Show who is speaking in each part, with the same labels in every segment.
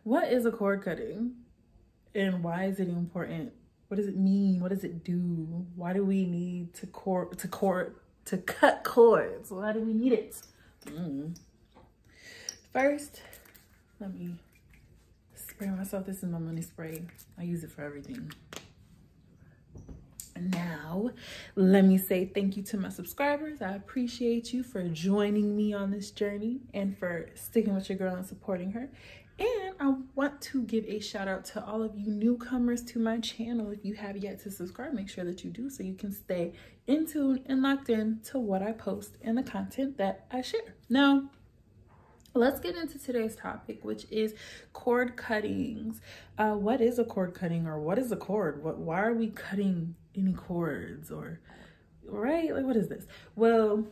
Speaker 1: What is a cord cutting and why is it important? What does it mean? What does it do? Why do we need to cut cords? Why do we need it? First, let me spray myself. This is my money spray. I use it for everything. Now, let me say thank you to my subscribers. I appreciate you for joining me on this journey and for sticking with your girl and supporting her. And I want to give a shout out to all of you newcomers to my channel. If you have yet to subscribe, make sure that you do so you can stay in tune and locked in to what I post and the content that I share. Now, let's get into today's topic, which is cord cuttings. What is a cord cutting, or what is a cord? Why are we cutting any cords, or right? Like, what is this? Well,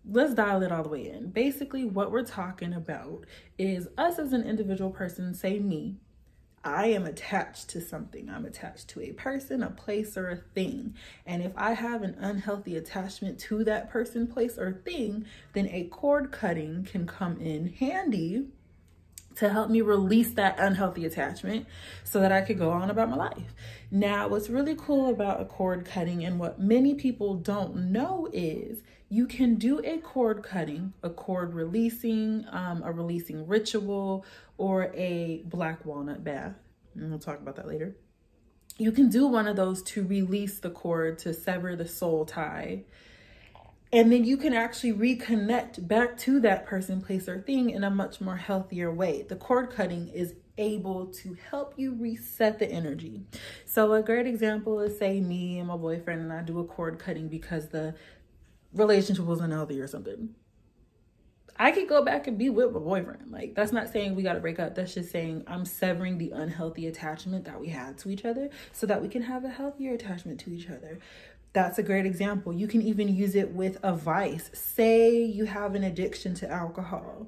Speaker 1: let's dial it all the way in. Basically, what we're talking about is us as an individual person, say me. I am attached to something. I'm attached to a person, a place, or a thing. And if I have an unhealthy attachment to that person, place, or thing, then a cord cutting can come in handy to help me release that unhealthy attachment so that I could go on about my life. Now, what's really cool about a cord cutting and what many people don't know is you can do a cord cutting, a cord releasing, a releasing ritual, or a black walnut bath. And we'll talk about that later. You can do one of those to release the cord, to sever the soul tie. And then you can actually reconnect back to that person, place, or thing in a much more healthier way. The cord cutting is able to help you reset the energy. So a great example is, say me and my boyfriend and I do a cord cutting because the relationship was unhealthy or something. I could go back and be with my boyfriend. Like, that's not saying we got to break up. That's just saying I'm severing the unhealthy attachment that we had to each other so that we can have a healthier attachment to each other. That's a great example. You can even use it with a vice. Say you have an addiction to alcohol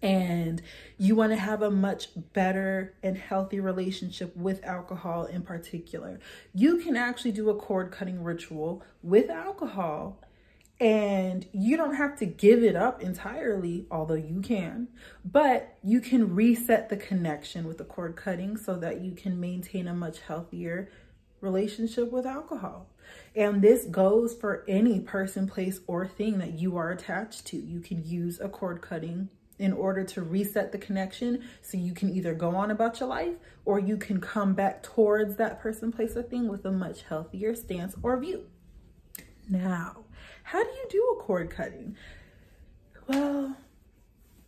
Speaker 1: and you want to have a much better and healthy relationship with alcohol in particular. You can actually do a cord cutting ritual with alcohol, and you don't have to give it up entirely, although you can, but you can reset the connection with the cord cutting so that you can maintain a much healthier relationship with alcohol. And this goes for any person, place, or thing that you are attached to. You can use a cord cutting in order to reset the connection so you can either go on about your life or you can come back towards that person, place, or thing with a much healthier stance or view. Now, how do you do a cord cutting? Well,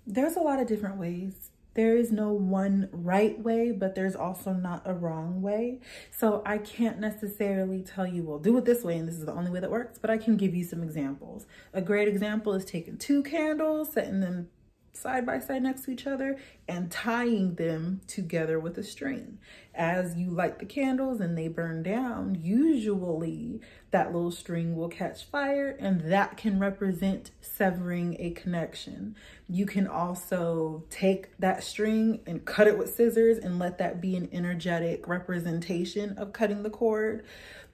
Speaker 1: there's a lot of different ways. There is no one right way, but there's also not a wrong way. So I can't necessarily tell you, well, do it this way and this is the only way that works, but I can give you some examples. A great example is taking 2 candles, setting them side by side next to each other and tying them together with a string. As you light the candles and they burn down, usually that little string will catch fire, and that can represent severing a connection. You can also take that string and cut it with scissors and let that be an energetic representation of cutting the cord.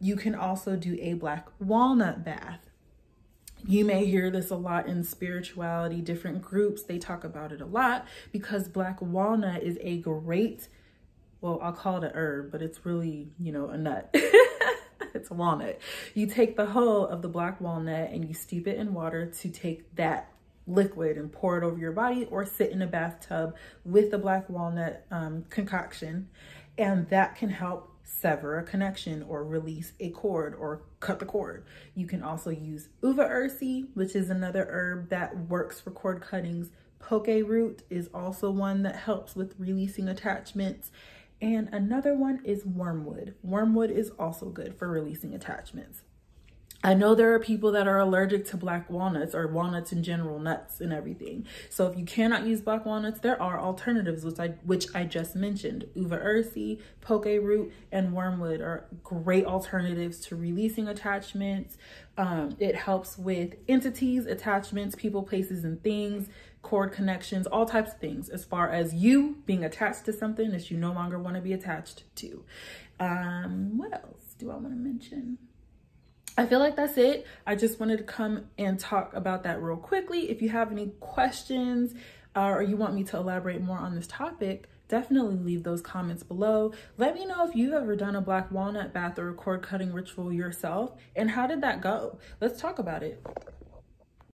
Speaker 1: You can also do a black walnut bath. You may hear this a lot in spirituality, different groups, they talk about it a lot because black walnut is a great, well, I'll call it a herb, but it's really, a nut. It's a walnut. You take the hull of the black walnut and you steep it in water to take that liquid and pour it over your body, or sit in a bathtub with the black walnut concoction, and that can help sever a connection or release a cord or cut the cord. You can also use uva ursi, which is another herb that works for cord cuttings. Poke root is also one that helps with releasing attachments. And another one is wormwood. Wormwood is also good for releasing attachments. I know there are people that are allergic to black walnuts, or walnuts in general, nuts and everything. So if you cannot use black walnuts, there are alternatives, which I just mentioned. Uva ursi, poke root, and wormwood are great alternatives to releasing attachments. It helps with entities, attachments, people, places, and things, cord connections, all types of things, as far as you being attached to something that you no longer want to be attached to. What else do I want to mention? I feel like that's it. I just wanted to come and talk about that real quickly. If you have any questions, or you want me to elaborate more on this topic, definitely leave those comments below. Let me know if you've ever done a black walnut bath or a cord cutting ritual yourself, and how did that go? Let's talk about it.